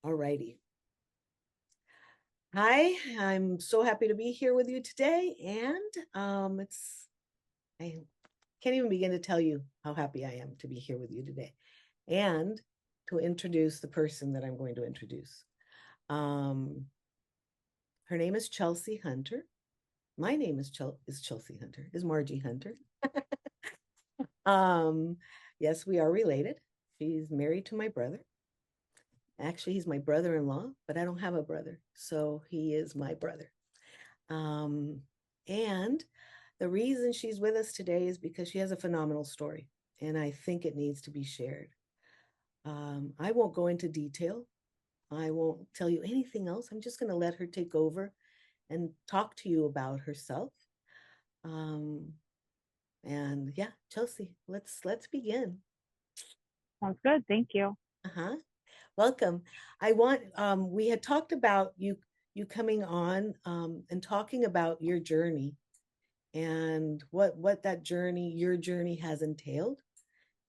Alrighty. Hi, I'm so happy to be here with you today, and I can't even begin to tell you how happy I am to be here with you today, and to introduce the person that I'm going to introduce. Um, Her name is Chelsea Hunter. My name is Chelsea Hunter, is Margie Hunter. Um, yes, we are related. She's married to my brother. Actually, he's my brother-in-law, but I don't have a brother, so he is my brother. Um, and the reason she's with us today is because she has a phenomenal story, and I think it needs to be shared. I won't go into detail. I won't tell you anything else. I'm just going to let her take over and talk to you about herself. Um, and yeah, Chelsea, let's begin. Sounds good. Thank you. Uh-huh. Welcome. I want we had talked about you coming on and talking about your journey and what that journey, your journey has entailed.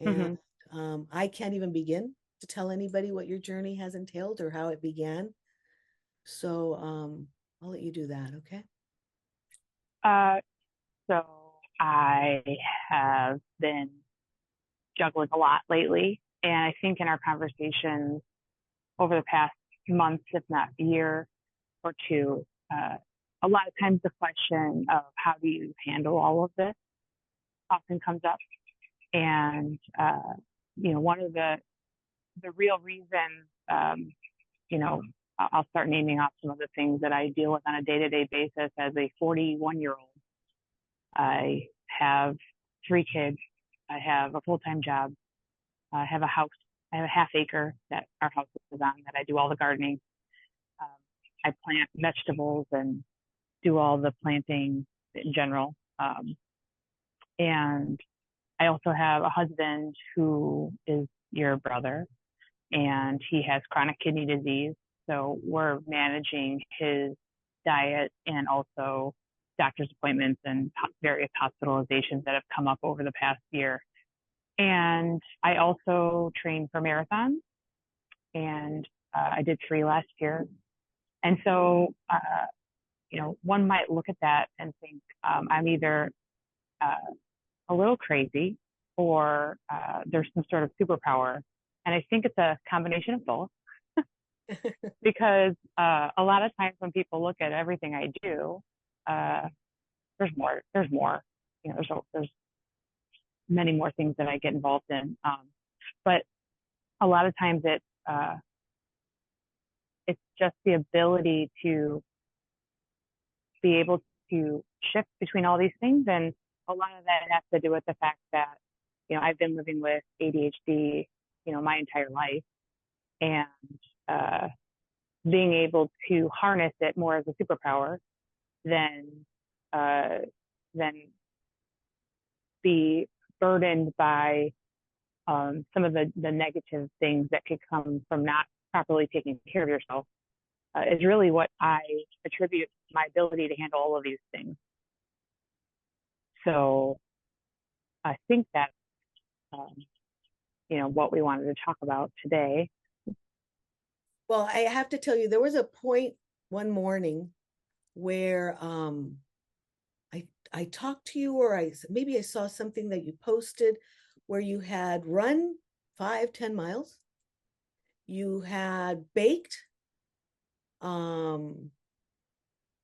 And hmm I can't even begin to tell anybody what your journey has entailed or how it began. So I'll let you do that, okay? Uh, so I have been juggling a lot lately, and I think in our conversations over the past months, if not year or two, a lot of times the question of how do you handle all of this often comes up, and one of the real reasons, you know, I'll start naming off some of the things that I deal with on a day-to-day basis as a 41-year-old. I have 3 kids. I have a full-time job. I have a house. I have a half acre that our house is on that I do all the gardening. Um, I plant vegetables and do all the planting in general. And I also have a husband who is your brother, and he has chronic kidney disease. So we're managing his diet and also doctor's appointments and various hospitalizations that have come up over the past year. And I also train for marathons, and I did 3 last year. And so, one might look at that and think I'm either uh, a little crazy or there's some sort of superpower. And I think it's a combination of both because a lot of times when people look at everything I do, uh, there's more. There's more. There's many more things that I get involved in. But a lot of times it's just the ability to be able to shift between all these things, and a lot of that has to do with the fact that I've been living with ADHD my entire life, and uh, being able to harness it more as a superpower than uh, than be burdened by some of the negative things that could come from not properly taking care of yourself is really what I attribute my ability to handle all of these things. So I think that's um, what we wanted to talk about today. Well, I have to tell you, there was a point one morning where I talked to you, or maybe I saw something that you posted where you had run 5-10 miles. You had baked um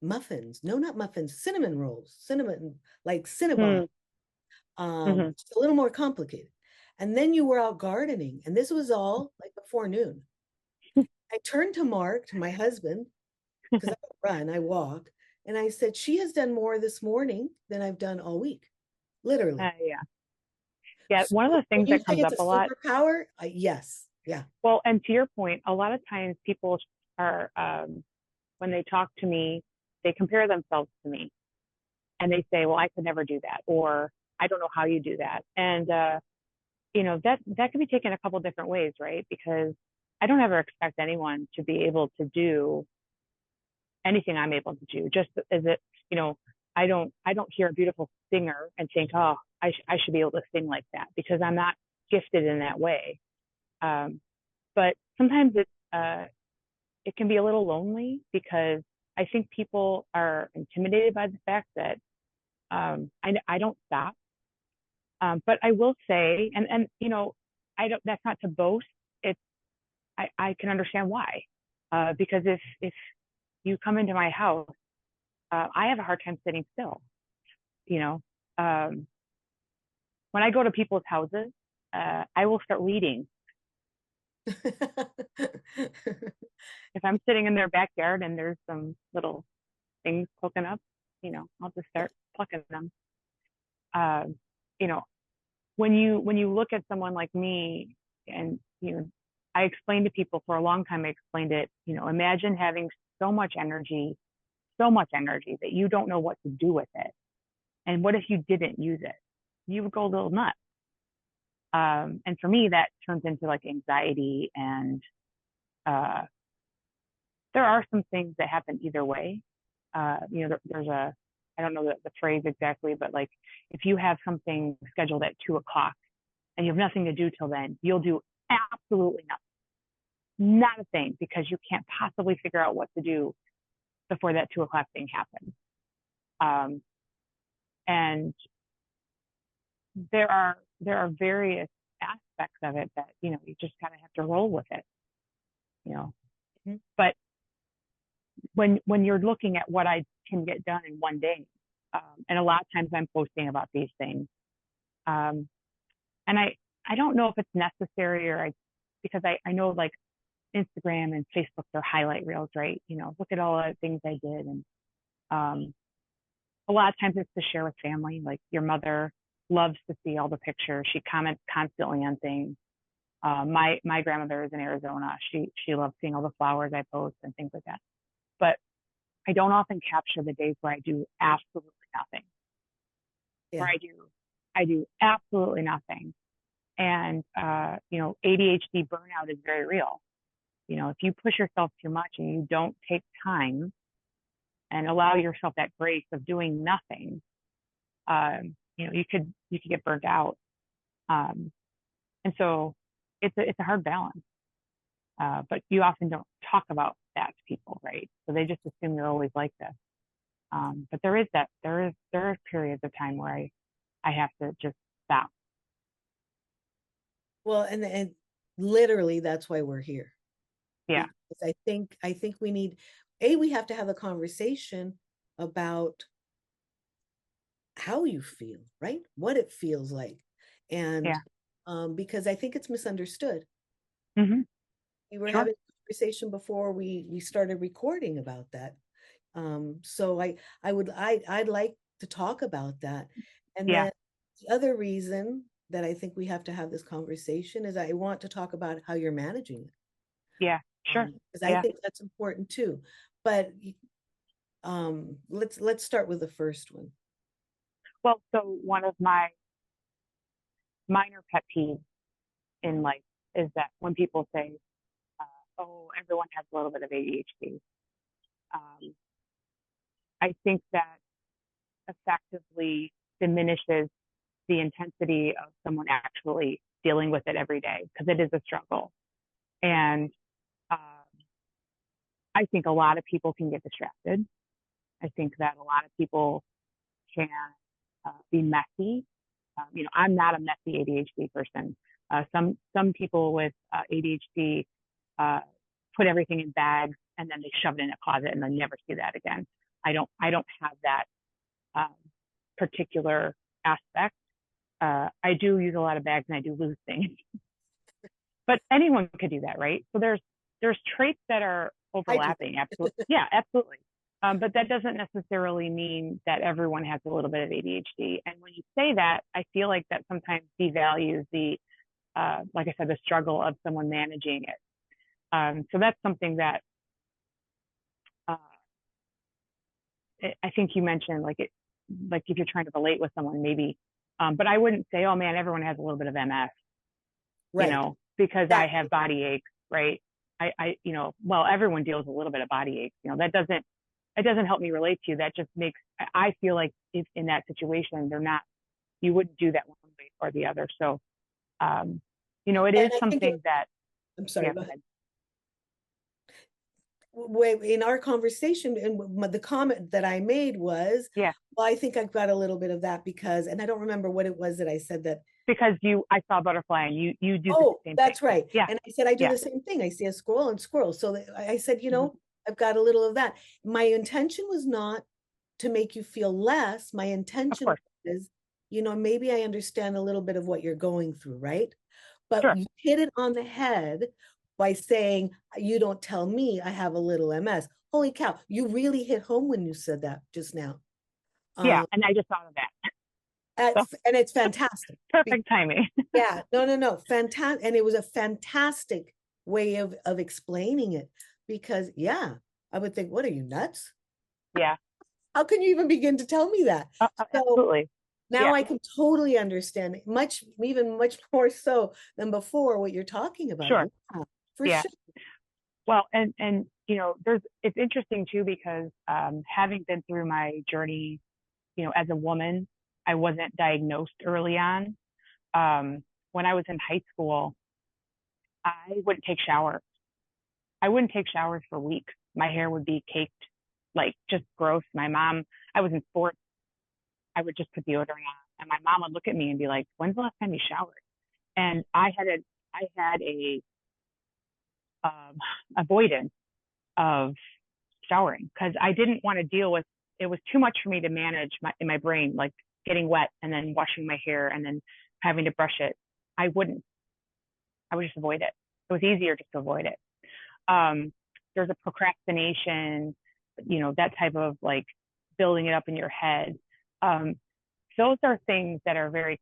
muffins. No, not muffins, cinnamon rolls, cinnamon, like Cinnabon. Mm-hmm. It's a little more complicated. And then you were out gardening, and this was all like before noon. I turned to Mark, to my husband, because I don't run, I walk. And I said, she has done more this morning than I've done all week, literally. Yeah. Yeah. So One of the when things you that say comes it's up a a lot. superpower, yes, yeah. Well, and to your point, a lot of times people are, when they talk to me, they compare themselves to me and they say, well, I could never do that, or I don't know how you do that. And, that can be taken a couple different ways, right? Because I don't ever expect anyone to be able to do anything I'm able to do. Just as it, I don't hear a beautiful singer and think, oh, I should be able to sing like that, because I'm not gifted in that way. Um, but sometimes it can be a little lonely because I think people are intimidated by the fact that I don't stop. But I will say, and I don't. That's not to boast. It's I can understand why, because if you come into my house, I have a hard time sitting still. You know, um, when I go to people's houses, I will start reading. If I'm sitting in their backyard and there's some little things poking up, I'll just start plucking them. Uh, you know, when you look at someone like me, and I explained to people for a long time. I explained it. Imagine having so much energy that you don't know what to do with it. And what if you didn't use it? You would go a little nuts. And for me, that turns into like anxiety, and uh, there are some things that happen either way. There's I don't know the phrase exactly, but like if you have something scheduled at 2 o'clock and you have nothing to do till then, you'll do absolutely nothing, not a thing, because you can't possibly figure out what to do before that 2 o'clock thing happens. Um, and there are various aspects of it that you just kind of have to roll with it. You know, Mhm. but when you're looking at what I can get done in one day, and a lot of times I'm posting about these things, um, and I don't know if it's necessary, because I know like Instagram and Facebook, they're highlight reels, right? Look at all the things I did, and um, a lot of times it's to share with family. Like your mother loves to see all the pictures. She comments constantly on things. My grandmother is in Arizona. She loves seeing all the flowers I post and things like that. But I don't often capture the days where I do absolutely nothing. Where Yeah. I do absolutely nothing. And ADHD burnout is very real. If you push yourself too much and you don't take time and allow yourself that grace of doing nothing, you could get burnt out. Um, and so it's a hard balance. But you often don't talk about that to people, right? So they just assume you're always like this. But there are periods of time where I have to just stop. Well, and literally that's why we're here. Yeah, Because I think we have to have a conversation about how you feel, right? What it feels like. And yeah, because I think it's misunderstood. hmm, We were sure, having a conversation before we started recording about that. So I'd like to talk about that. And yeah, then the other reason that I think we have to have this conversation is I want to talk about how you're managing it. yeah, sure, Because I yeah. think that's important too. But let's start with the first one. Well, so one of my minor pet peeves in life is that when people say, "Oh, everyone has a little bit of ADHD," um, I think that effectively diminishes the intensity of someone actually dealing with it every day, because it is a struggle. And um, I think a lot of people can get distracted. I think that a lot of people can be messy. I'm not a messy ADHD person. Some people with ADHD uh, put everything in bags and then they shove it in a closet and then never see that again. I don't have that um, particular aspect. I do use a lot of bags and I do lose things, but anyone could do that, right? So there's traits that are I do. overlapping. Absolutely, yeah, absolutely. But that doesn't necessarily mean that everyone has a little bit of ADHD. And when you say that, I feel like that sometimes devalues like I said, the struggle of someone managing it. So that's something that uh, I think you mentioned, like if you're trying to relate with someone, maybe. But I wouldn't say, oh man, everyone has a little bit of MS, Right. because I have Exactly. body aches, right? Well, everyone deals with a little bit of body aches. That doesn't help me relate to you. That just makes, I feel like if in that situation, you wouldn't do that one way or the other. So, it And is I think something that, I'm sorry, yeah, go go ahead. ahead. in our conversation, and the comment that I made was, Yeah, well, I think I've got a little bit of that because, and I don't remember what it was that I said that. because I saw a butterfly and you do the Oh, same thing. that's right. Yeah, And I said, I do yeah, the same thing. I see a squirrel and squirrel. So I said, mm-hmm. I've got a little of that. My intention was not to make you feel less. My Of intention course, is, maybe I understand a little bit of what you're going through, right? But sure, you hit it on the head by saying, you don't tell me I have a little MS. Holy cow, you really hit home when you said that just now. yeah. Um, And I just thought of that, so and it's fantastic. perfect timing. Yeah, no, no, no, fantastic. And it was a fantastic way of explaining it because, yeah, I would think, what are you nuts? Yeah, How can you even begin to tell me that? So absolutely. now Yeah, I can totally understand it, even much more so than before what you're talking about. sure. Yeah, for Yeah. sure. Well, and it's interesting too because having been through my journey, as a woman, I wasn't diagnosed early on. When I was in high school, I wouldn't take showers. I wouldn't take showers for weeks. My hair would be caked, like just gross. My mom, I was in sports. I would just put deodorant on, and my mom would look at me and be like, "When's the last time you showered?" And I had a avoidance of showering because I didn't want to deal with it. Was too much for me to manage in my brain, like getting wet and then washing my hair and then having to brush it. I wouldn't. I would just avoid it. It was easier just to avoid it. Um, there's a procrastination, that type of like building it up in your head. Um, those are things that are very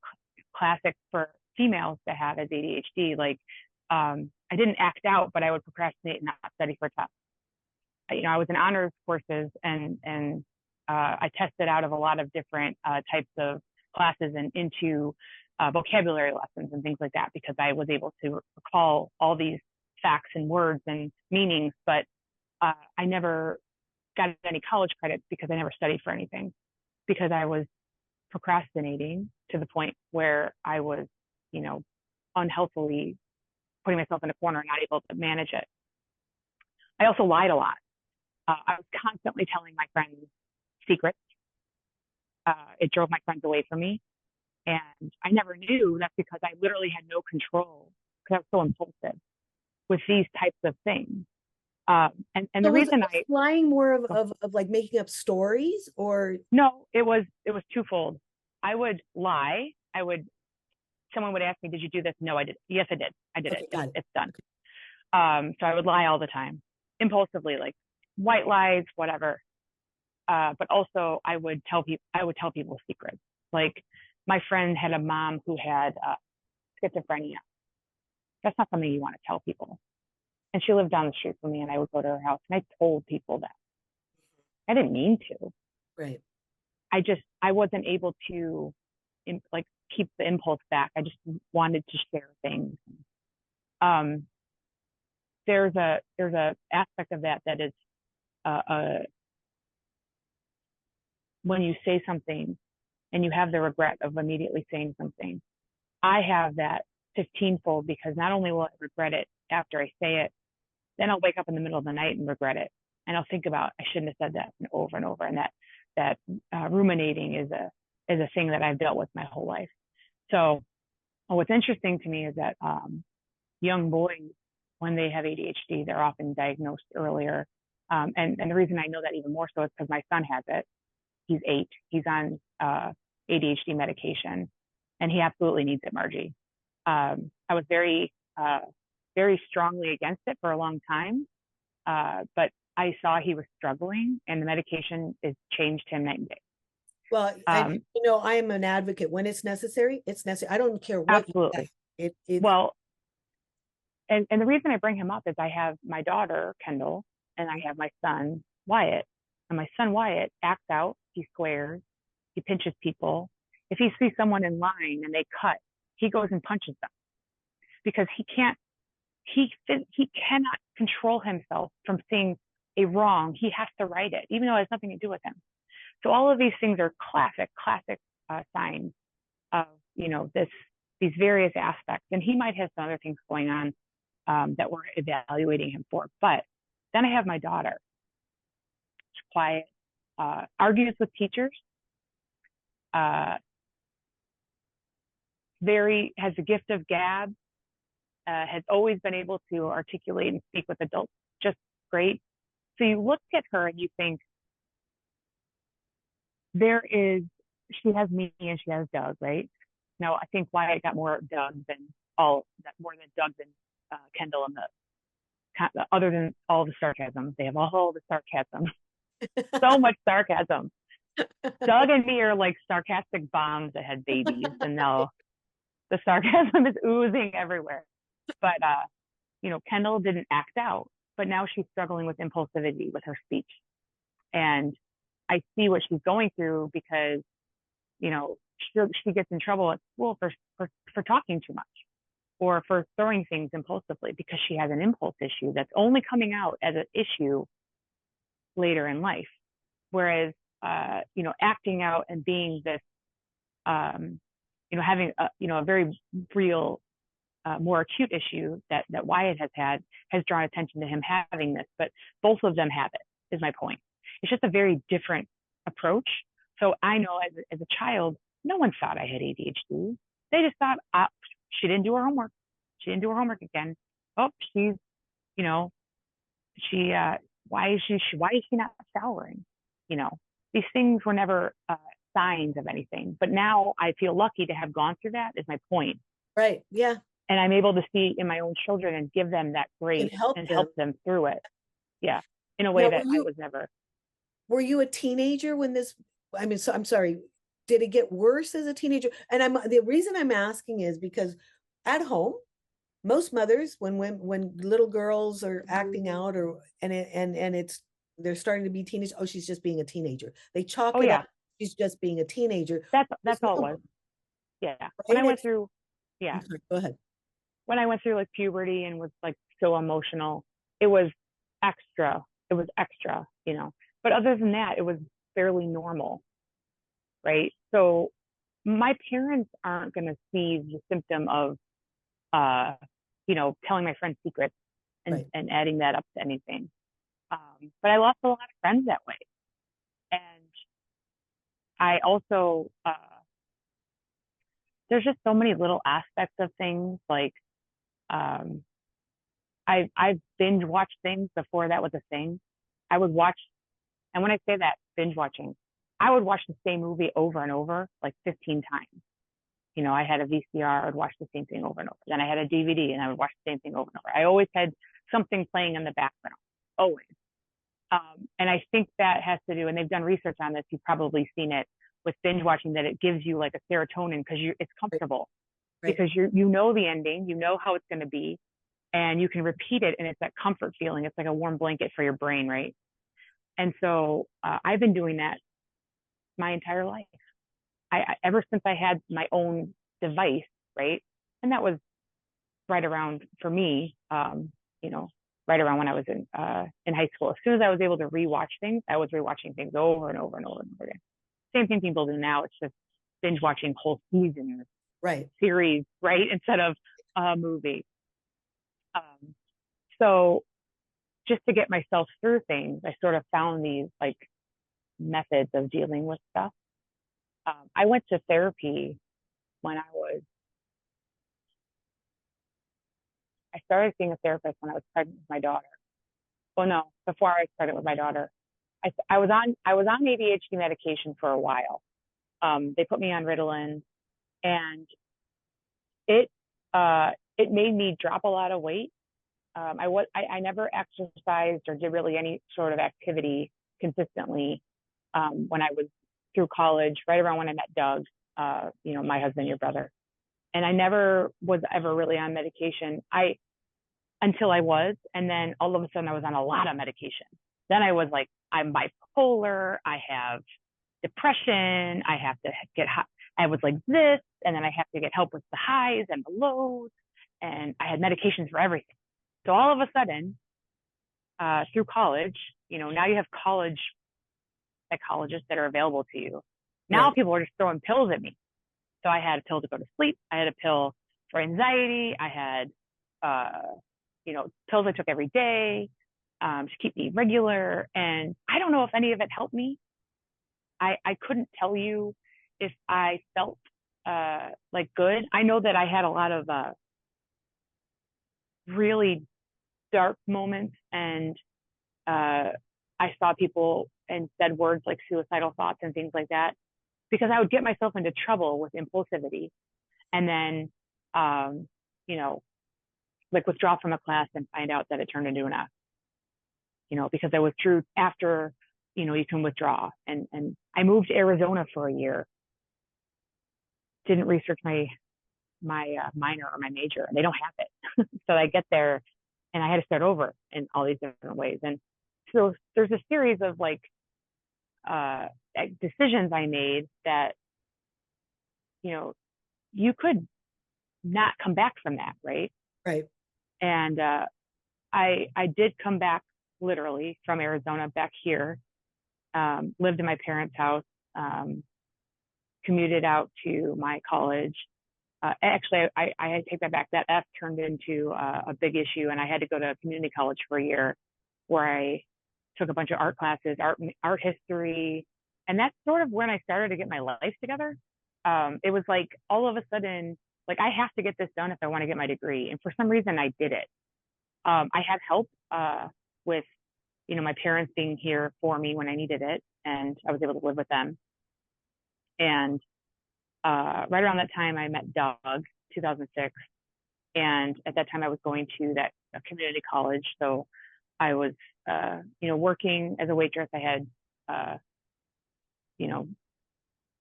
classic for females to have as ADHD. Like, I didn't act out, but I would procrastinate and not study for tests. I was in honors courses and I tested out of a lot of different types of classes and into vocabulary lessons and things like that because I was able to recall all these facts and words and meanings, but I never got any college credits because I never studied for anything because I was procrastinating to the point where I was, you know, unhealthily putting myself in a corner and not able to manage it. I also lied a lot. I was constantly telling my friends secrets. It drove my friends away from me. And I never knew that's because I literally had no control because I was so impulsive with these types of things. And So the was reason I lying more of like making up stories or no, it was twofold. I would lie. Someone would ask me, "Did you do this?" No, I did. Yes, I did. I did it. okay, got it. It's done. Okay. So I would lie all the time, impulsively, like white lies, whatever. But also I would tell people secrets. Like my friend had a mom who had schizophrenia. That's not something you want to tell people. And she lived down the street from me, and I would go to her house, and I told people that. I didn't mean to. Right. I wasn't able to like keep the impulse back. I just wanted to share things. Um, there's a aspect of that is uh, when you say something and you have the regret of immediately saying something. I have that 15-fold because not only will I regret it after I say it, then I'll wake up in the middle of the night and regret it, and I'll think about I shouldn't have said that and over, and that ruminating is a thing that I've dealt with my whole life. So what's interesting to me is that young boys, when they have ADHD, they're often diagnosed earlier. And the reason I know that even more so is because my son has it. He's 8. He's on ADHD medication, and he absolutely needs it, Margie. I was very strongly against it for a long time, but I saw he was struggling, and the medication has changed him night and day. Well, Um, I am an advocate when it's necessary, it's necessary. I don't care what you say. absolutely. It's Well, and the reason I bring him up is I have my daughter Kendall and I have my son Wyatt, and my son Wyatt acts out. He swears, he pinches people. If he sees someone in line and they cut, he goes and punches them because he can't. He cannot control himself from seeing a wrong. He has to right it, even though it has nothing to do with him. So all of these things are classic signs of these various aspects. And he might have some other things going on that we're evaluating him for. But Then I have my daughter. She's quiet, argues with teachers, uh, very has a gift of gab, has always been able to articulate and speak with adults just great. So you look at her and you think there is, she has me and she has Doug, right? Now I think Wyatt got more Doug than more than Doug than Kendall and other than all the sarcasm. They have all the sarcasm, so much sarcasm. Doug and me are like sarcastic bombs that had babies, and now the sarcasm is oozing everywhere. But Kendall didn't act out, but now she's struggling with impulsivity with her speech, and I see what she's going through because she gets in trouble at school for talking too much or for throwing things impulsively because she has an impulse issue that's only coming out as an issue later in life. Whereas, acting out and being this, having a very real, more acute issue that Wyatt has drawn attention to him having this, but both of them have it, is my point. It's just a very different approach. So I know as a child, no one thought I had ADHD. They just thought, she didn't do her homework. She didn't do her homework again. Oh, she's, why is she not showering? These things were never signs of anything. But now I feel lucky to have gone through that, is my point. Right. Yeah. And I'm able to see in my own children and give them that grace and help them through it. Yeah. In a way that I was never. Were you a teenager when this, so I'm sorry, did it get worse as a teenager? And the reason I'm asking is because at home, most mothers, when little girls are acting out they're starting to be teenagers, oh, she's just being a teenager. They chalk it up. She's just being a teenager. That's all it was. Yeah. When I went through, yeah. Go ahead. When I went through like puberty and was like so emotional, it was extra. It was extra, But other than that, it was fairly normal, right? So my parents aren't going to see the symptom of, telling my friends secrets and adding that up to anything. But I lost a lot of friends that way. And I also, there's just so many little aspects of things. Like, I've binge watched things before that was a thing. I would watch, and when I say that, binge watching, I would watch the same movie over and over, like 15 times. I had a VCR, I would watch the same thing over and over. Then I had a DVD and I would watch the same thing over and over. I always had something playing in the background, always. And I think that has to do, and they've done research on this, you've probably seen it with binge watching, that it gives you like a serotonin because it's comfortable. Right. Because you know the ending, you know how it's going to be, and you can repeat it, and it's that comfort feeling. It's like a warm blanket for your brain, right? And so I've been doing that my entire life. Ever since I had my own device, right? And that was right around, for me, right around when I was in high school. As soon as I was able to rewatch things, I was rewatching things over and over and over and over again. Same thing people do now. It's just binge watching whole seasons, series, right? Instead of a movie. So just to get myself through things, I sort of found these like methods of dealing with stuff. I went to therapy when I started seeing a therapist when I was pregnant with my daughter. Well, no, before I was pregnant with my daughter. I was on ADHD medication for a while. They put me on Ritalin, and it made me drop a lot of weight. I never exercised or did really any sort of activity consistently when I was through college, right around when I met Doug, my husband, your brother. And I never was ever really on medication until I was. And then all of a sudden I was on a lot of medication. Then I was like, I'm bipolar. I have depression. I have to get high. I was like this. And then I have to get help with the highs and the lows. And I had medications for everything. So all of a sudden, through college, now you have college psychologists that are available to you. Now people are just throwing pills at me. So I had a pill to go to sleep. I had a pill for anxiety. I had, pills I took every day. to keep me regular. And I don't know if any of it helped me. I couldn't tell you if I felt like good. I know that I had a lot of really dark moments, and I saw people and said words like suicidal thoughts and things like that because I would get myself into trouble with impulsivity, and then you know, like withdraw from a class and find out that it turned into an F, because I withdrew after, you can withdraw. And I moved to Arizona for a year, didn't research my minor or my major, and they don't have it. So I get there and I had to start over in all these different ways. And so there's a series of like decisions I made that, you could not come back from that, right? Right. And I did come back literally from Arizona back here, lived in my parents' house, commuted out to my college. Actually, I take that back. That F turned into a big issue, and I had to go to community college for a year, where I took a bunch of art classes, art history, and that's sort of when I started to get my life together. It was like all of a sudden, like I have to get this done if I want to get my degree, and for some reason I did it. I had help with, my parents being here for me when I needed it, and I was able to live with them. And right around that time, I met Doug, 2006. And at that time, I was going to that community college. So I was, working as a waitress. I had,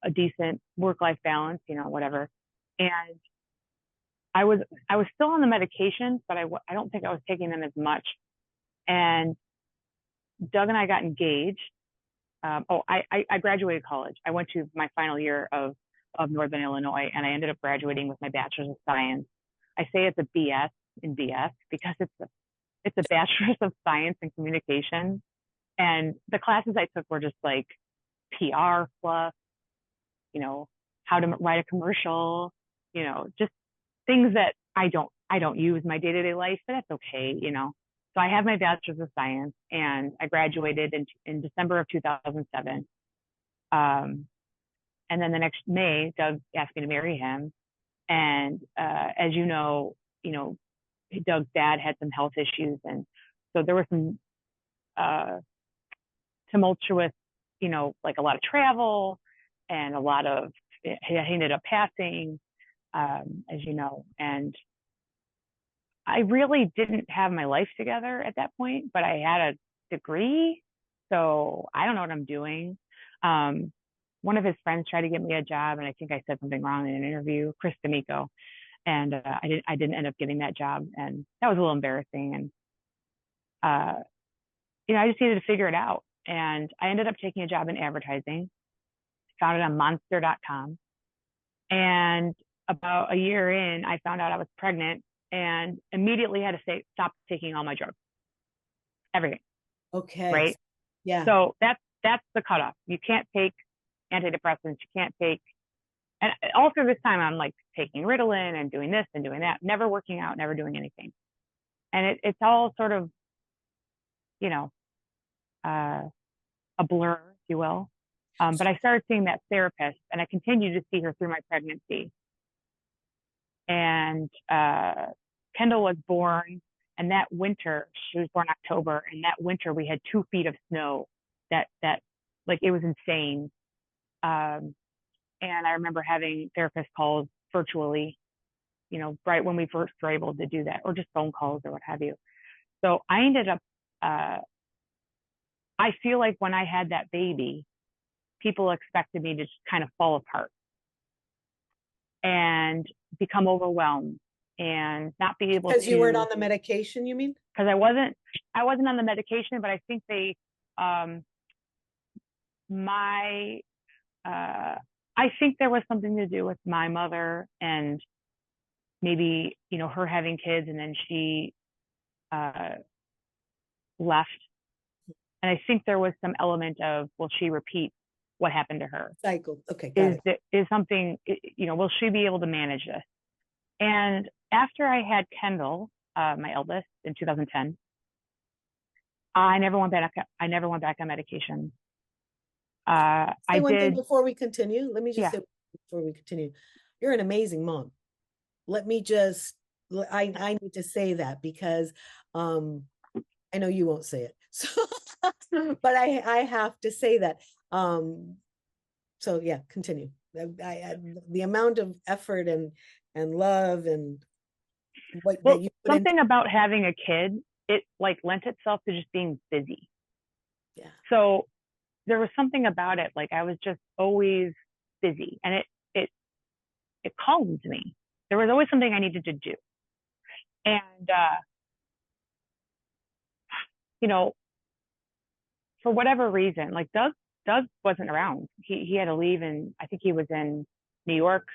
a decent work-life balance, whatever. And I was still on the medications, but I don't think I was taking them as much. And Doug and I got engaged. I graduated college. I went to my final year of Northern Illinois, and I ended up graduating with my bachelor's of science. I say it's a BS in BS because it's a bachelor's of science in communication, and the classes I took were just like PR fluff, how to write a commercial, just things that I don't use in my day-to-day life, but that's okay. So I have my bachelor's of science, and I graduated in December of 2007. And then the next May, Doug asked me to marry him. And as Doug's dad had some health issues, and so there was some tumultuous, like a lot of travel and a lot of. He ended up passing, as you know, and I really didn't have my life together at that point, but I had a degree, so I don't know what I'm doing. One of his friends tried to get me a job, and I think I said something wrong in an interview, Chris D'Amico, and I didn't end up getting that job, and that was a little embarrassing. And I just needed to figure it out, and I ended up taking a job in advertising. Found it on Monster.com, and about a year in, I found out I was pregnant, and immediately had to stop taking all my drugs, everything. Okay. Right. Yeah. So that's the cutoff. You can't take antidepressants. You can't take, and all through this time, I'm like taking Ritalin and doing this and doing that, never working out, never doing anything. And it's all sort of, a blur, if you will. But I started seeing that therapist, and I continued to see her through my pregnancy. And Kendall was born, and that winter, she was born October, and that winter we had 2 feet of snow. That like it was insane. And I remember having therapist calls virtually, right when we first were able to do that, or just phone calls or what have you. So I ended up, I feel like when I had that baby, people expected me to just kind of fall apart and become overwhelmed and not be able to. Because you weren't on the medication, you mean? Because I wasn't on the medication, but I think they, I think there was something to do with my mother and maybe, her having kids, and then she left. And I think there was some element of, will she repeat what happened to her? Cycle. Okay. Got it. Is something, will she be able to manage this? And after I had Kendall, my eldest, in 2010, I never went back. I never went back on medication. Say I one thing did. before we continue. Let me just Yeah. say before we continue. You're an amazing mom. Let me just I need to say that because um I know you won't say it. So but I have to say that. So yeah, continue. The amount of effort and love and what that Well, you put into something about having a kid, it like lent itself to just being busy. yeah. So there was something about it. Like I was just always busy, and it it calmed me. There was always something I needed to do, and you know, for whatever reason, like Doug wasn't around. He had to leave, and I think he was in New York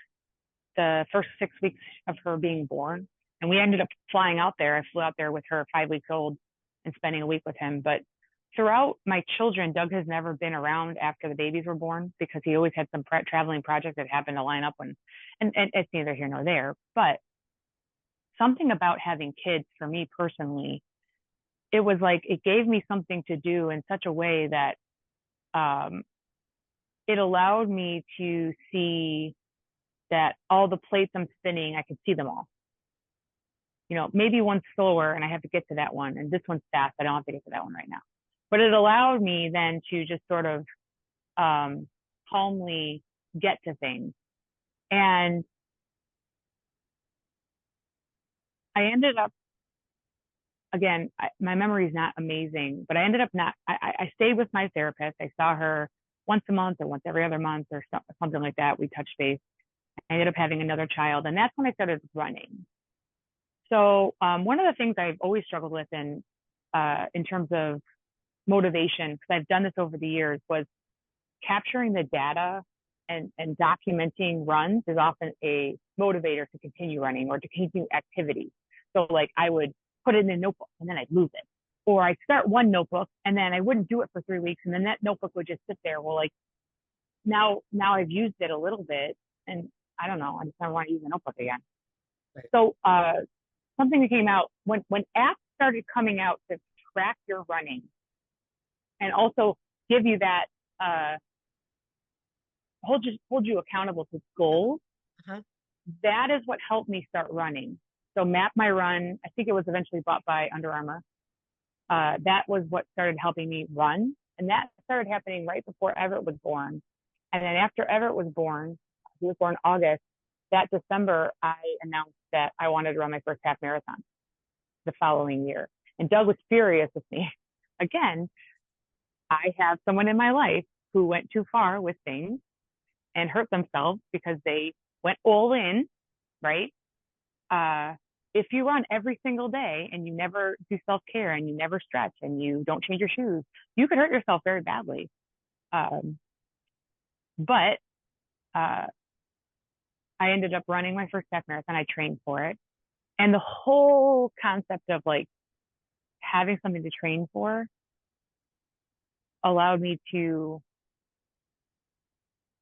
the first 6 weeks of her being born, and we ended up flying out there. I flew out there with her 5 weeks old and spending a week with him. But throughout my children, Doug has never been around after the babies were born because he always had some traveling project that happened to line up when, and it's neither here nor there. But something about having kids for me personally, it was like it gave me something to do in such a way that um, it allowed me to see that all the plates I'm spinning, I could see them all. Maybe one's slower and I have to get to that one, and this one's fast. I don't have to get to that one right now. But it allowed me then to just sort of um, calmly get to things. And I ended up, again, my memory is not amazing, but I ended up not, I stayed with my therapist. I saw her once a month or once every other month or something like that. We touched base. I ended up having another child, and that's when I started running. So one of the things I've always struggled with in terms of motivation, because I've done this over the years, was capturing the data and documenting runs is often a motivator to continue running or to continue activity. So like I would put it in a notebook and then I'd lose it. Or I'd start one notebook and then I wouldn't do it for 3 weeks. And then that notebook would just sit there. Well, like now I've used it a little bit and I don't know, I just don't want to use a notebook again. Right. So something that came out when apps started coming out to track your running and also give you that hold you accountable to goals. Uh-huh. That is what helped me start running. So Map My Run, I think it was eventually bought by Under Armour. That was what started helping me run. And that started happening right before Everett was born. And then after Everett was born, he was born August, that December, I announced that I wanted to run my first half marathon the following year. And Doug was furious with me. Again, I have someone in my life who went too far with things and hurt themselves because they went all in, right? If you run every single day and you never do self-care and you never stretch and you don't change your shoes, you could hurt yourself very badly. But I ended up running my first half marathon. I trained for it. And the whole concept of like having something to train for allowed me to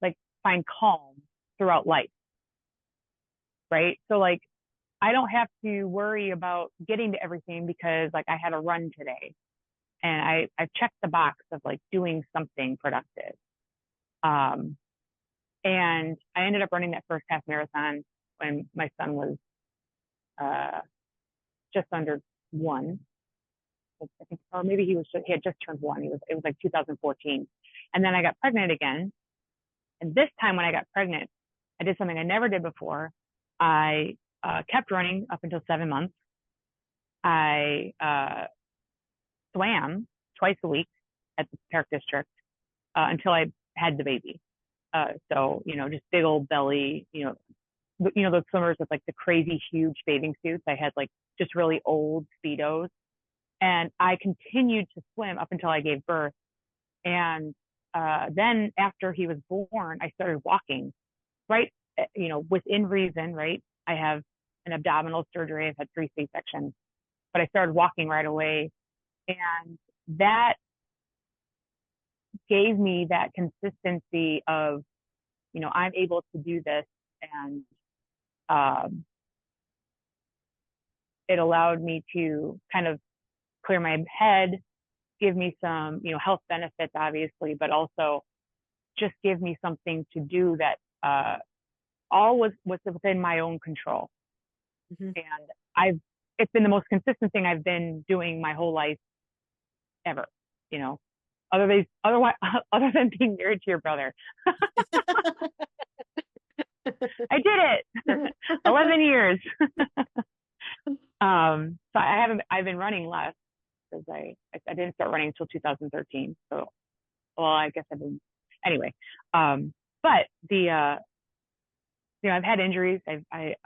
like find calm throughout life. Right. So like I don't have to worry about getting to everything because like I had a run today and I checked the box of like doing something productive. Um, and I ended up running that first half marathon when my son was uh, just under one. I think, or maybe he had just turned one. It was like 2014. And then I got pregnant again. And this time when I got pregnant, I did something I never did before. I kept running up until 7 months. I swam twice a week at the park district until I had the baby. So just big old belly. Those swimmers with like the crazy huge bathing suits. I had like just really old speedos, and I continued to swim up until I gave birth. And then after he was born, I started walking. Right, within reason. Right, I have an abdominal surgery. I've had 3 C-sections, but I started walking right away. And that gave me that consistency of, I'm able to do this. And um, it allowed me to kind of clear my head give me some, health benefits, obviously, but also just give me something to do that all was within my own control. Mhm. And it's been the most consistent thing I've been doing my whole life ever, you know, otherwise, other than being married to your brother. I did it. 11 years. So I've been running less because I didn't start running until 2013. So, well, I guess anyway. But I've had injuries. Right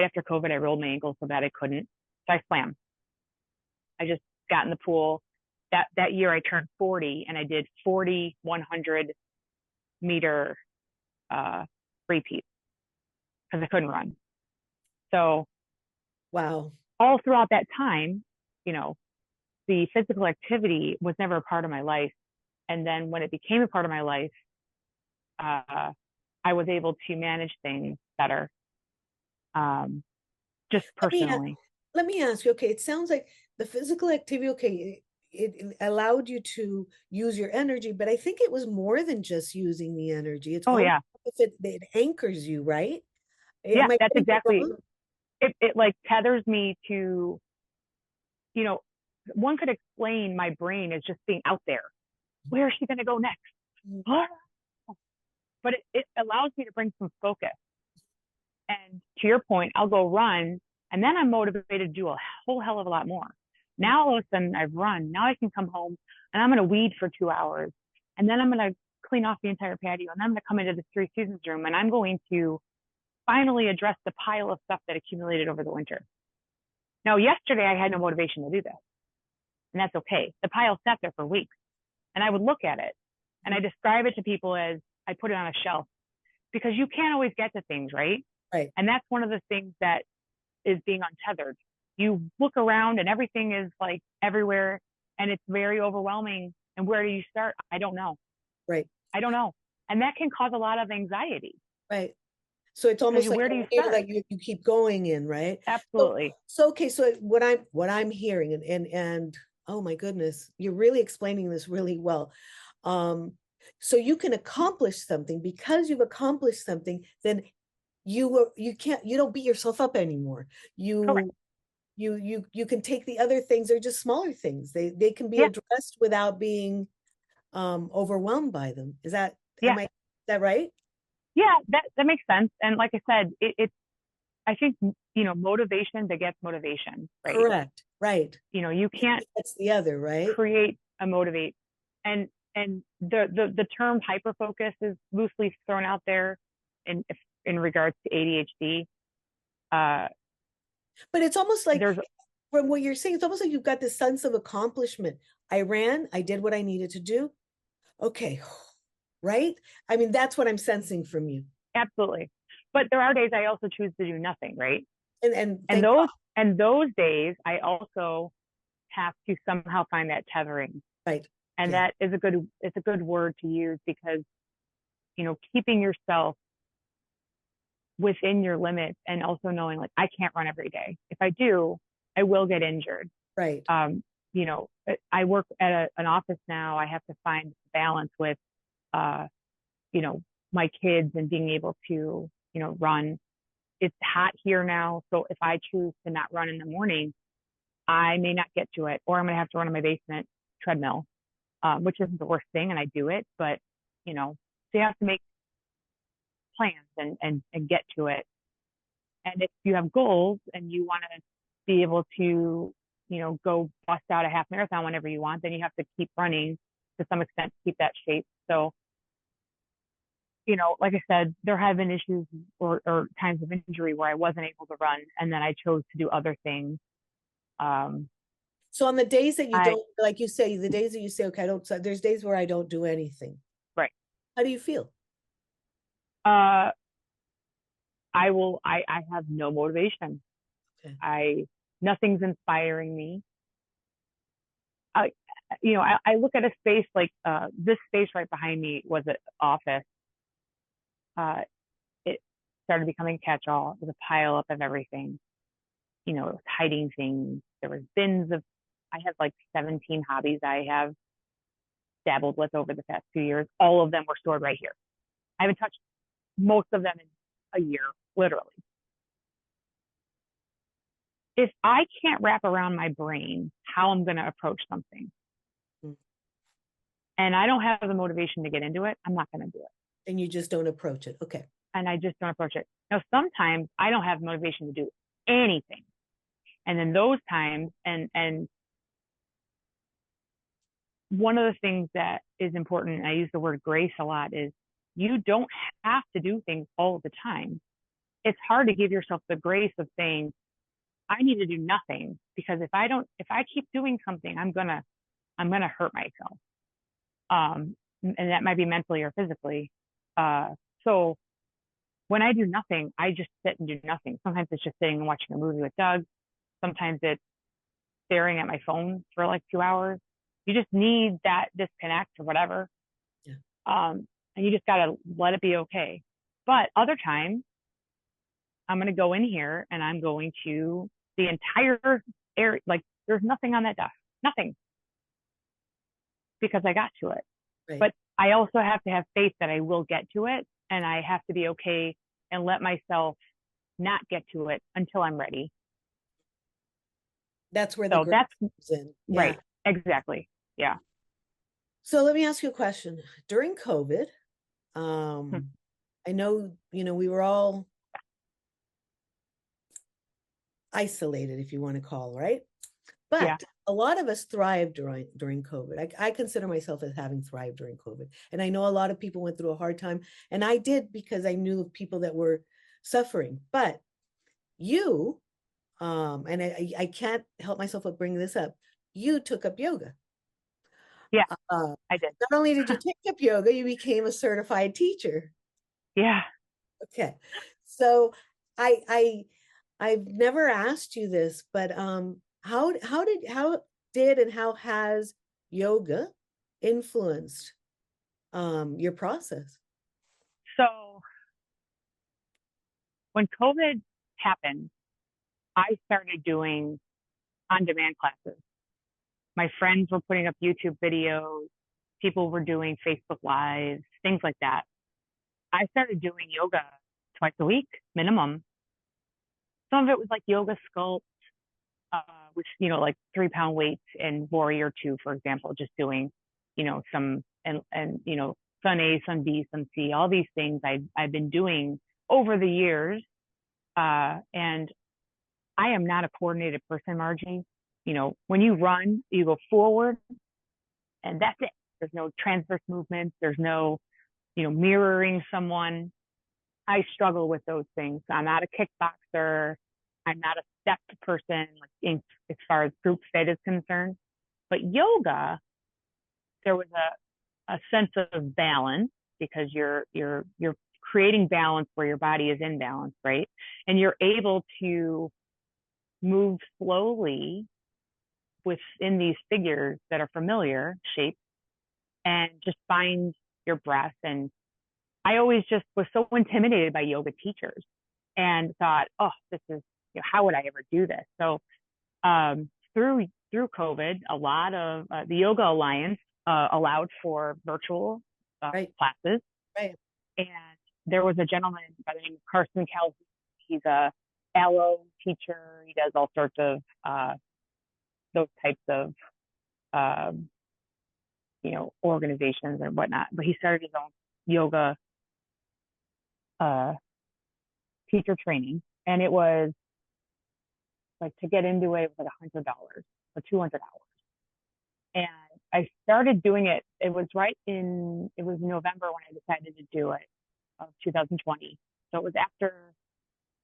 after COVID, I rolled my ankle so bad I couldn't. So I swam. I just got in the pool. That year I turned 40 and I did 40 100-meter repeats because I couldn't run. So Wow. all throughout that time, you know, the physical activity was never a part of my life. And then when it became a part of my life, I was able to manage things better, just Let me a- personally. let me ask you, okay, it sounds like the physical activity, okay, it allowed you to use your energy, but I think it was more than just using the energy. It's Oh almost yeah, as if it anchors you, right? yeah, Am I that's getting it exactly wrong? it. It like tethers me to, you know, one could explain my brain as just being out there. Where is she going to go next? Mhm. But it allows me to bring some focus. And to your point, I'll go run and then I'm motivated to do a whole hell of a lot more. Now all of a sudden I've run. Now I can come home and I'm going to weed for 2 hours. And then I'm going to clean off the entire patio. And then I'm going to come into the three seasons room and I'm going to finally address the pile of stuff that accumulated over the winter. Now, yesterday I had no motivation to do this. And that's okay. The pile sat there for weeks. And I would look at it and I describe it to people as I put it on a shelf because you can't always get to things, right? Right, And that's one of the things that is being untethered. You look around and everything is like everywhere and it's very overwhelming. And where do you start? I don't know. right, I don't know. And that can cause a lot of anxiety right. So it's because almost like where a do you fear start? that you keep going in, right? So Absolutely. so okay, so what I'm hearing and oh my goodness, you're really explaining this really well. Um, so you can accomplish something because you've accomplished something, then you don't beat yourself up anymore. Correct. You can take the other things, they're just smaller things. They can be Yeah. addressed without being overwhelmed by them. Yeah. Is that right? Yeah. That makes sense. And like I said, I think, motivation begets motivation, right? Correct. Right. You can't That's the other, right? create a motivate. And the term hyper focus is loosely thrown out there in regards to ADHD. Uh, But it's almost like there's from what you're saying, it's almost like you've got this sense of accomplishment. I ran, I did what I needed to do. Okay, right? I mean, that's what I'm sensing from you. absolutely, but there are days I also choose to do nothing, right? And And thank those God. and those days I also have to somehow find that tethering, Right. and Yeah. that is it's a good word to use because keeping yourself within your limits and also knowing like I can't run every day. If I do, I will get injured. Right. Um, I work at an office now. I have to find balance with, uh, you know, my kids and being able to, run. It's hot here now. So if I choose to not run in the morning, I may not get to it, or I'm going to have to run in my basement treadmill, which isn't the worst thing. And I do it, but, so you have to make plans and get to it. And if you have goals and you want to be able to, go bust out a half marathon whenever you want, then you have to keep running to some extent to keep that shape. So, like I said, there have been issues or times of injury where I wasn't able to run and then I chose to do other things. Um, So on the days that you I, don't, like you say, the days that you say, okay, I don't, so there's days where I don't do anything. right. How do you feel? Uh, I have no motivation. Okay. Nothing's inspiring me. I, I look at a space like this space right behind me was an office. Uh, it started becoming catch-all. It was a pile up of everything. It was hiding things. There was bins of. I have like 17 hobbies I have dabbled with over the past few years. All of them were stored right here. I haven't touched most of them in a year, literally. If I can't wrap around my brain how I'm going to approach something, Mm. and I don't have the motivation to get into it, I'm not going to do it. And you just don't approach it. Okay. And I just don't approach it. Now, sometimes I don't have motivation to do anything. And in those times, and one of the things that is important, and I use the word grace a lot, is you don't have to do things all the time. It's hard to give yourself the grace of saying, I need to do nothing, because if I keep doing something, I'm gonna hurt myself. And that might be mentally or physically. So when I do nothing, I just sit and do nothing. Sometimes it's just sitting and watching a movie with Doug. Sometimes it's staring at my phone for like 2 hours. You just need that disconnect or whatever. Yeah. And you just got to let it be okay. But other times, I'm going to go in here and I'm going to the entire area, like there's nothing on that desk, nothing, because I got to it. Right. But I also have to have faith that I will get to it, and I have to be okay and let myself not get to it until I'm ready. That's where the So grace that's comes in. Yeah. right. Exactly. Yeah. So let me ask you a question. During COVID, Hmm. I know, we were all isolated, if you want to call, right? But Yeah. a lot of us thrived during COVID. I consider myself as having thrived during COVID. And I know a lot of people went through a hard time. And I did, because I knew of people that were suffering. But you, and I can't help myself but bring this up, you took up yoga. Yeah. Uh, I did. Not only did you take up yoga, you became a certified teacher. Yeah. Okay. So I I've never asked you this, but how did and how has yoga influenced your process? So when COVID happened, I started doing on-demand classes. My friends were putting up YouTube videos. People were doing Facebook Lives, things like that. I started doing yoga twice a week, minimum. Some of it was like yoga sculpt, uh, which, like 3 pound weights and warrior two, for example, just doing, some, and, sun A, sun B, sun C, all these things I've been doing over the years. And I am not a coordinated person, Margie. When you run, you go forward and that's it. There's no transverse movements. There's no, mirroring someone. I struggle with those things. I'm not a kickboxer. I'm not a stepped person, like as far as group fit is concerned. But yoga, there was a sense of balance, because you're creating balance where your body is in balance, right? And you're able to move slowly within these figures that are familiar shapes, and just find your breath. And I always just was so intimidated by yoga teachers and thought, oh, this is, how would I ever do this? So through COVID, a lot of the Yoga Alliance allowed for virtual Right. classes. Right. And there was a gentleman by the name of Carson Kelsey. He's a allo teacher. He does all sorts of those types of organizations and whatnot. But he started his own yoga uh, teacher training, and it was like, to get into it, was like $100 for 200 hours. And I started doing it. It was November when I decided to do it, of 2020. So it was after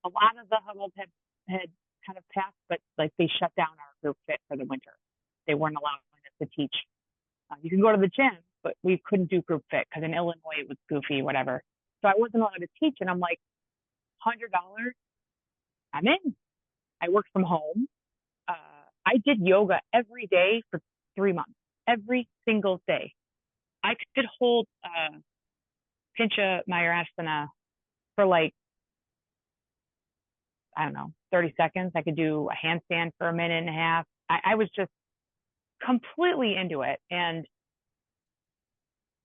a lot of the huddles had kind of passed, but like they shut down our group fit for the winter. They weren't allowing us to teach. You can go to the gym, but we couldn't do group fit because in Illinois it was goofy, whatever. So I wasn't allowed to teach, and I'm like, $100, I'm in. I worked from home. I did yoga every day for 3 months, every single day. I could hold Pincha Mayurasana for like, I don't know, 30 seconds. I could do a handstand for a minute and a half. I was just completely into it. And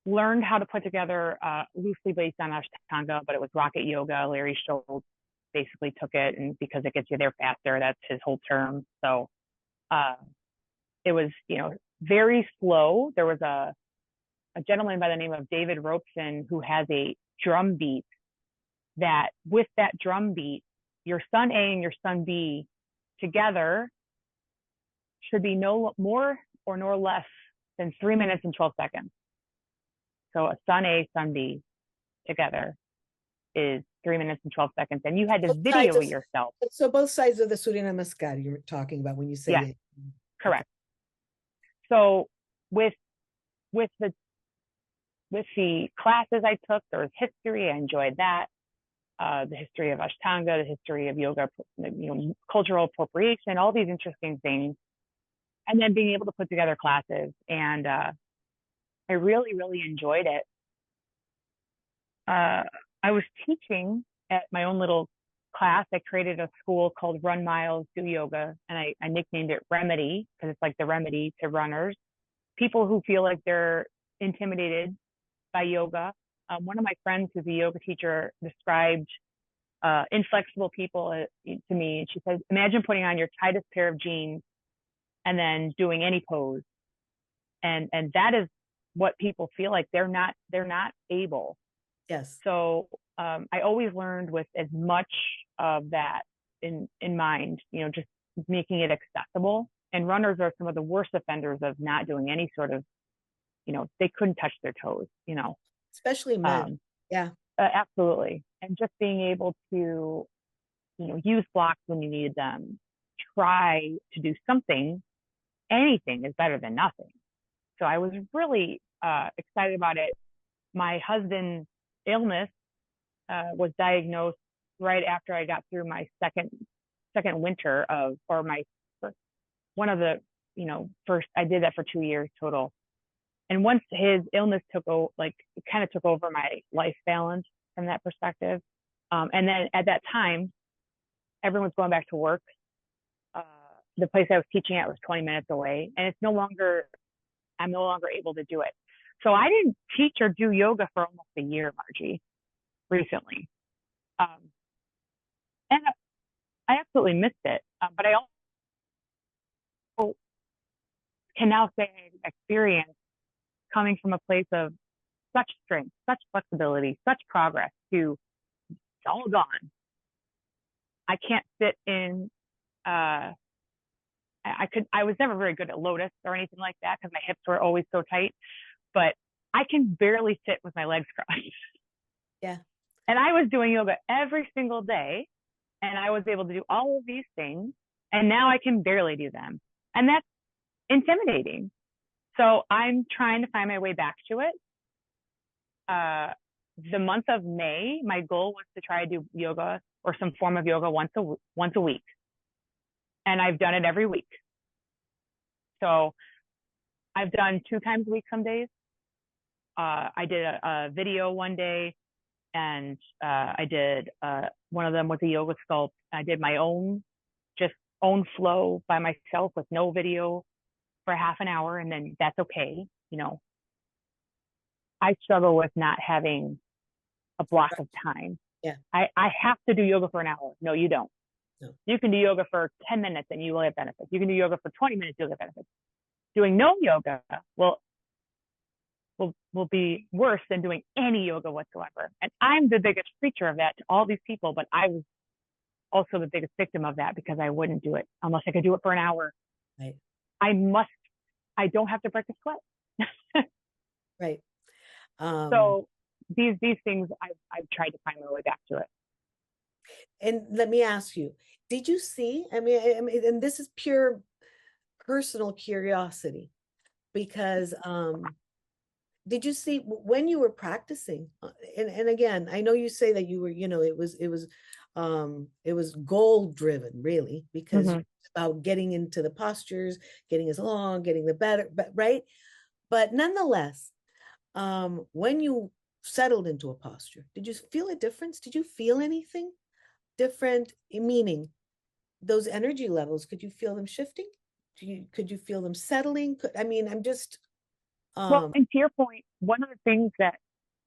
learned how to put together loosely based on Ashtanga, but it was rocket yoga. Larry Schultz basically took it, and because it gets you there faster, that's his whole term. So uh, it was, very slow. There was a gentleman by the name of David Robeson who has a drum beat that with that drum beat, your son A and your son B together should be no more or no less than 3 minutes and 12 seconds. So a son A, son B together is 3 minutes and 12 seconds. And you had to Both sides video of, yourself. so both sides of the Surya Namaskar you're talking about when you say Yes, it. Okay. correct. So with with the with the classes I took, there was history. I enjoyed that. The history of Ashtanga, the history of yoga, cultural appropriation, all these interesting things. And then being able to put together classes. And I really, really enjoyed it. I was teaching at my own little class. I created a school called Run Miles, Do Yoga, and I nicknamed it Remedy because it's like the remedy to runners. People who feel like they're intimidated by yoga. One of my friends who's a yoga teacher described inflexible people to me. And she says, imagine putting on your tightest pair of jeans and then doing any pose. And that is what people feel like they're not able. Yes. So I always learned with as much of that in mind, just making it accessible. And runners are some of the worst offenders of not doing any sort of, they couldn't touch their toes, Especially men. Yeah. Absolutely. And just being able to, use blocks when you needed them, try to do something, anything is better than nothing. So I was really excited about it. My husband's illness was diagnosed right after I got through my second winter or my first, one of the, first, I did that for 2 years total. And once his illness it kind of took over my life balance from that perspective. And then at that time, everyone's going back to work. The place I was teaching at was 20 minutes away, and I'm no longer able to do it. So I didn't teach or do yoga for almost a year, Margie, recently. And I absolutely missed it. But I also can now say I experienced coming from a place of such strength, such flexibility, such progress to it's all gone. I can't sit in, I was never very good at lotus or anything like that because my hips were always so tight, but I can barely sit with my legs crossed. Yeah. And I was doing yoga every single day, and I was able to do all of these things, and now I can barely do them. And that's intimidating. So I'm trying to find my way back to it. The month of May, my goal was to try to do yoga or some form of yoga once a week. And I've done it every week. So I've done 2 times a week some days. I did a video one day, and I did one of them was a yoga sculpt. I did my own flow by myself with no video for half an hour, and then that's okay. I struggle with not having a block of time. Yeah. I have to do yoga for an hour. No, you don't. No. You can do yoga for 10 minutes and you will have benefits. You can do yoga for 20 minutes, you'll have benefits. Doing no yoga will be worse than doing any yoga whatsoever. And I'm the biggest preacher of that to all these people, but I was also the biggest victim of that because I wouldn't do it unless I could do it for an hour. Right. I don't have to break a sweat. Right. So these things I've tried to find my way back to it. And let me ask you, did you see, I mean, and this is pure personal curiosity, because did you see when you were practicing, and again, I know you say that you were, it was goal driven really, because it's about getting into the postures, getting as long, getting the better, but right. But nonetheless, when you settled into a posture, did you feel a difference? Did you feel anything different? Meaning those energy levels, could you feel them shifting? Could you feel them settling? I'm just Well, Um, and to your point, one of the things that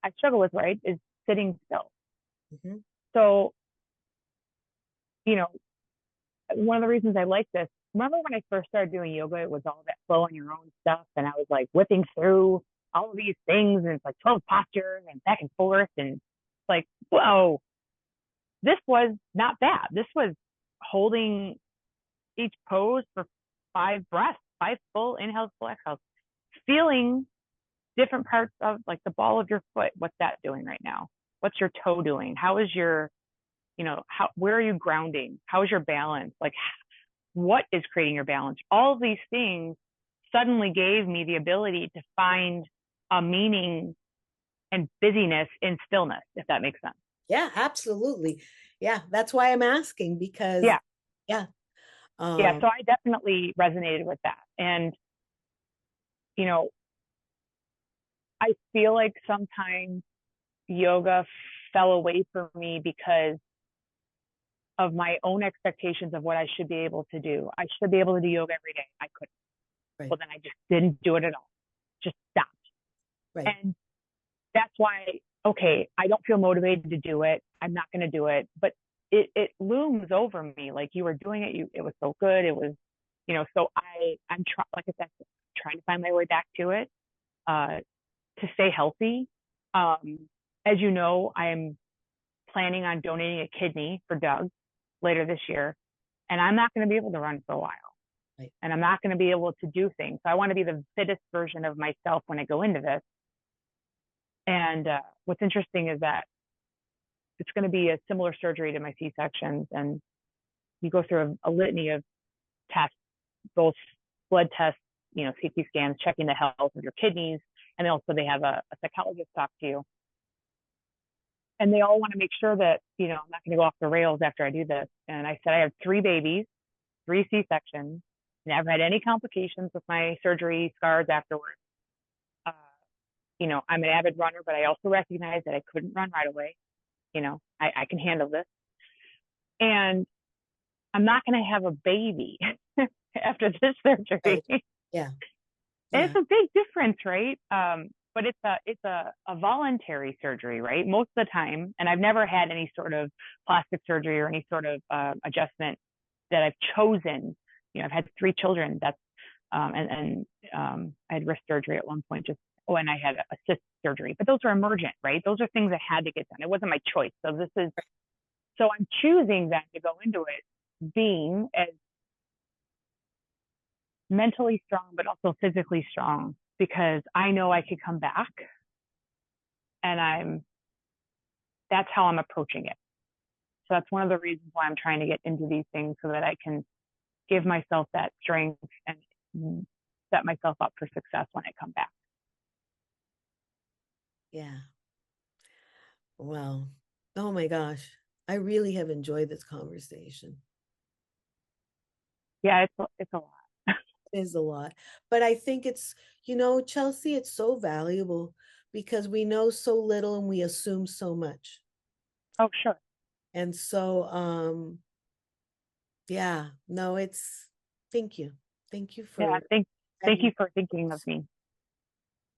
I struggle with, right, is sitting still. mhm, So, you know, one of the reasons I like this, remember when I first started doing yoga, it was all that flow on your own stuff. And I was like whipping through all of these things and it's like 12 postures and back and forth. And it's like, whoa, this was not bad. This was holding each pose for 5 breaths, 5 full inhales, full exhales, feeling different parts of like the ball of your foot. What's that doing right now? What's your toe doing? How is your, where are you grounding? How is your balance? Like, what is creating your balance? All of these things suddenly gave me the ability to find a meaning and busyness in stillness, if that makes sense. yeah, absolutely. Yeah, that's why I'm asking because Yeah. yeah, Yeah. um, So I definitely resonated with that. And, you know, I feel like sometimes yoga fell away from me because of my own expectations of what I should be able to do. I should be able to do yoga every day. I couldn't. right, Well, then I just didn't do it at all. Just stopped. right. And that's why, okay, I don't feel motivated to do it. I'm not going to do it. But it looms over me like you were doing it. It was so good. It was, so I'm trying, like I said, trying to find my way back to it, uh, to stay healthy. Um, as you know, I'm planning on donating a kidney for Doug later this year, and I'm not going to be able to run for a while. Right. And I'm not going to be able to do things. So I want to be the fittest version of myself when I go into this. And what's interesting is that it's going to be a similar surgery to my C-sections. And you go through a litany of tests, both blood tests, CT scans, checking the health of your kidneys. And also they have a psychologist talk to you. And they all want to make sure that, I'm not going to go off the rails after I do this. And I said, I have 3 babies, 3 C-sections, never had any complications with my surgery scars afterwards. Uh, I'm an avid runner, but I also recognize that I couldn't run right away. I can handle this. And I'm not going to have a baby after this surgery. Right. Yeah. And Yeah. it's a big difference, right? But it's a voluntary surgery, right? Most of the time, and I've never had any sort of plastic surgery or any sort of adjustment that I've chosen. I've had 3 children. That's I had wrist surgery at one point, and I had a cyst surgery, but those are emergent, right? Those are things that had to get done. It wasn't my choice. So I'm choosing then to go into it being as mentally strong, but also physically strong because I know I could come back, and that's how I'm approaching it. So that's one of the reasons why I'm trying to get into these things so that I can give myself that strength and set myself up for success when I come back. Yeah. Well, oh my gosh. I really have enjoyed this conversation. Yeah, it's a lot. It is a lot. But I think it's, Chelsea, it's so valuable because we know so little and we assume so much. Oh, sure. And so, yeah, no, it's, thank you. Thank you Yeah, for thank you having, for thinking of me.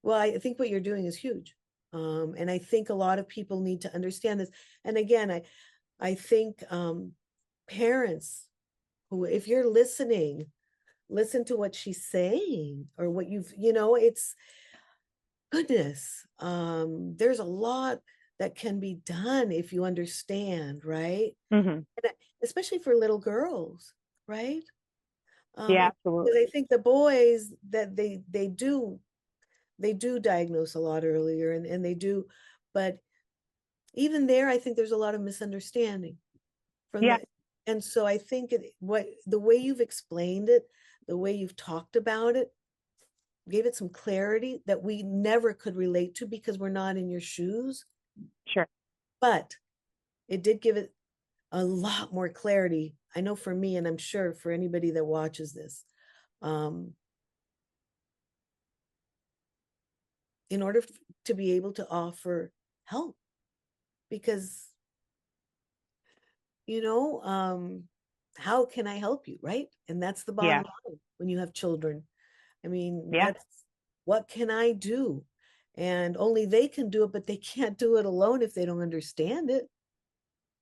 well, I think what you're doing is huge. And I think a lot of people need to understand this. And again, I think parents who, if you're listening, listen to what she's saying or what it's goodness. There's a lot that can be done if you understand, right? Hmm. Especially for little girls, right? Yeah, Because I absolutely. think the boys that they do diagnose a lot earlier and they do, but even there, I think there's a lot of misunderstanding from Yeah, the, and so I think what the way you've explained it, the way you've talked about it, gave it some clarity that we never could relate to because we're not in your shoes. sure. But it did give it a lot more clarity. I know for me, and I'm sure for anybody that watches this, um, in order to be able to offer help, because you know, how can I help you, right? And that's the Yeah, bottom line when you have children. I mean, yeah. what can I do? And only they can do it, but they can't do it alone if they don't understand it.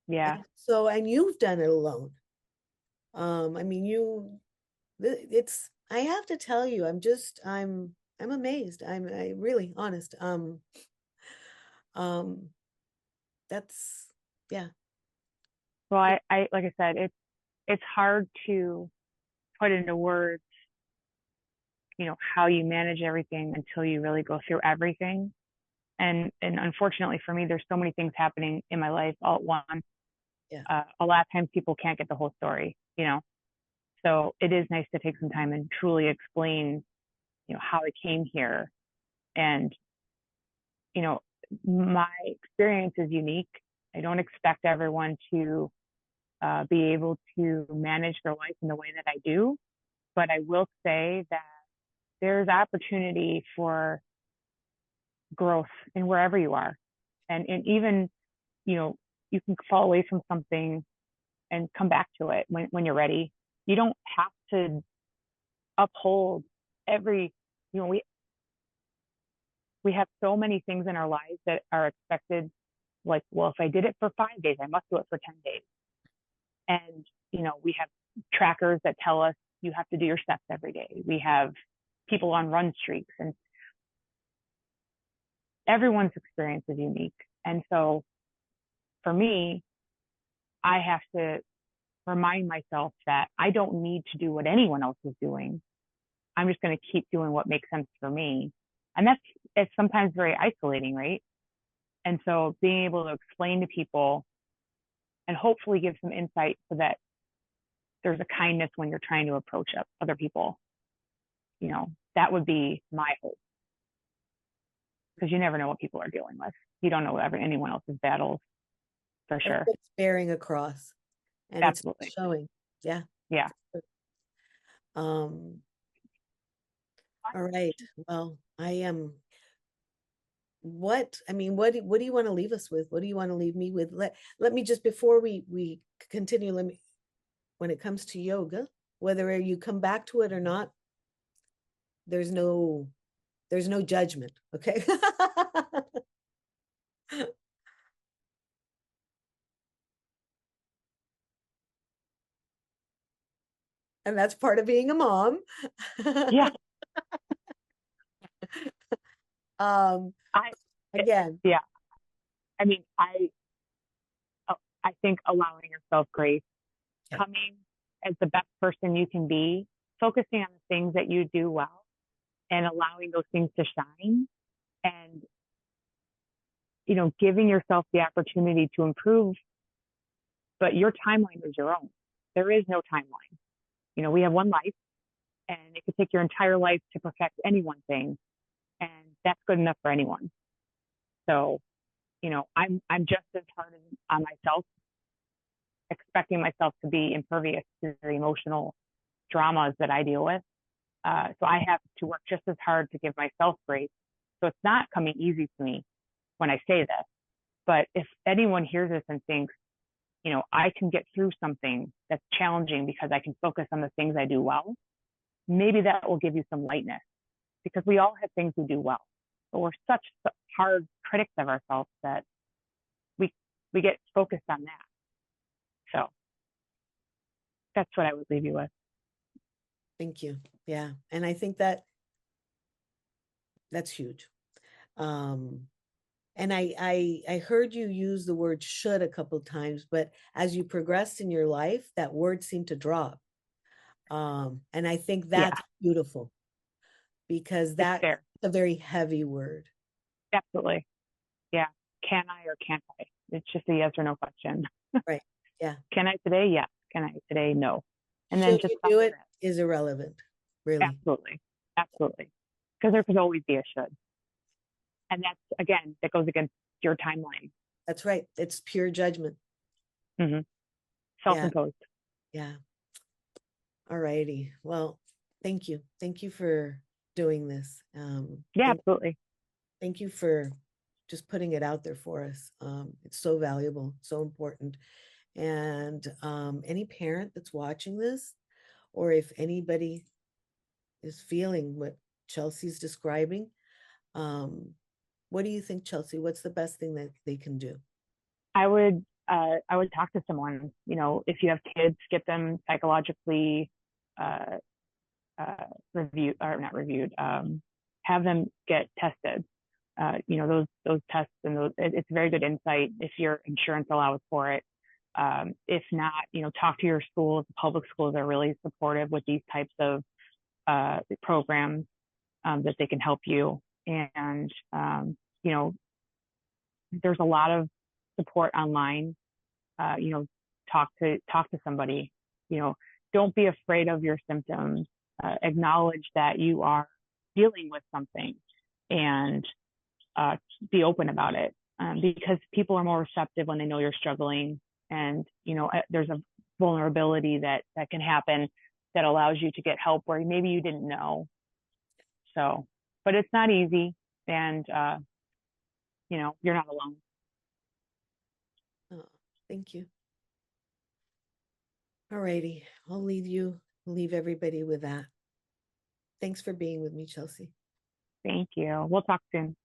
Yeah. And so, and you've done it alone. I mean, it's, I have to tell you, I'm amazed. I really honest. Um, that's, yeah, Well, I like I said, it's hard to put into words, how you manage everything until you really go through everything. And unfortunately for me, there's so many things happening in my life all at once. yeah, A lot of times people can't get the whole story. So it is nice to take some time and truly explain, how I came here. And, you know, my experience is unique. I don't expect everyone to be able to manage their life in the way that I do. But I will say that there's opportunity for growth in wherever you are. And even, you know, you can fall away from something and come back to it when you're ready. You don't have to uphold every, you know, we have so many things in our lives that are expected. Like, well, if I did it for 5 days, I must do it for 10 days. And, we have trackers that tell us you have to do your steps every day. We have people on run streaks, and everyone's experience is unique. And so for me, I have to remind myself that I don't need to do what anyone else is doing. I'm just going to keep doing what makes sense for me. And it's sometimes very isolating, right? And so being able to explain to people and hopefully give some insight so that there's a kindness when you're trying to approach other people, that would be my hope, because you never know what people are dealing with. You don't know anyone else's battles, for that's sure. what's bearing across, and it's Absolutely. showing. Yeah. Yeah. Um, all right. Well, I am. What I mean, what do you want to leave us with? What do you want to leave me with? Let me just, before we continue, let me, when it comes to yoga, whether you come back to it or not, there's no there's no judgment, okay? And that's part of being a mom. Yeah. um I, Again, yeah. I mean, I think allowing yourself grace, okay. coming as the best person you can be, focusing on the things that you do well and allowing those things to shine, and, giving yourself the opportunity to improve, but your timeline is your own. There is no timeline. We have one life, and it could take your entire life to perfect any one thing, and that's good enough for anyone. So, I'm just as hard on myself, expecting myself to be impervious to the emotional dramas that I deal with. So I have to work just as hard to give myself grace. So it's not coming easy to me when I say this. But if anyone hears this and thinks, I can get through something that's challenging because I can focus on the things I do well, maybe that will give you some lightness, because we all have things we do well. But we're such hard critics of ourselves that we we get focused on that. So that's what I would leave you with. Thank you. Yeah, and I think that's huge. um and I heard you use the word should a couple of times, but as you progressed in your life, that word seemed to drop. And I think Yeah, that's beautiful, because it's that's fair. a very heavy word. Absolutely. Yeah. Can I or can't I? It's just a yes or no question. Right. Yeah. Can I today? Yes. Can I today? No. And then Should just you do follow it that. is irrelevant, really. Absolutely. Absolutely. Because there could always be a should. And again, that goes against your timeline. That's right. It's pure judgment. Mm-hmm. Self Yeah. imposed. Yeah. All righty. Well, thank you. Thank you for doing this. Yeah, absolutely. Thank you for just putting it out there for us. It's so valuable, so important. And any parent that's watching this, or if anybody is feeling what Chelsea's describing. What do you think, Chelsea? What's the best thing that they can do? I would talk to someone. You know, if you have kids, get them psychologically uh, reviewed, or not reviewed. Have them get tested. You know, those tests, and it's very good insight if your insurance allows for it. If not, you know, talk to your schools. Public schools are really supportive with these types of programs, that they can help you. And you know, there's a lot of support online. You know, talk to somebody. You know, don't be afraid of your symptoms. Acknowledge that you are dealing with something, and be open about it, because people are more receptive when they know you're struggling. And you know, there's a vulnerability that can happen that allows you to get help where maybe you didn't know. So, but it's not easy, and you know, you're not alone. Oh, thank you. All righty. I'll leave everybody with that. Thanks for being with me, Chelsea. Thank you. We'll talk soon.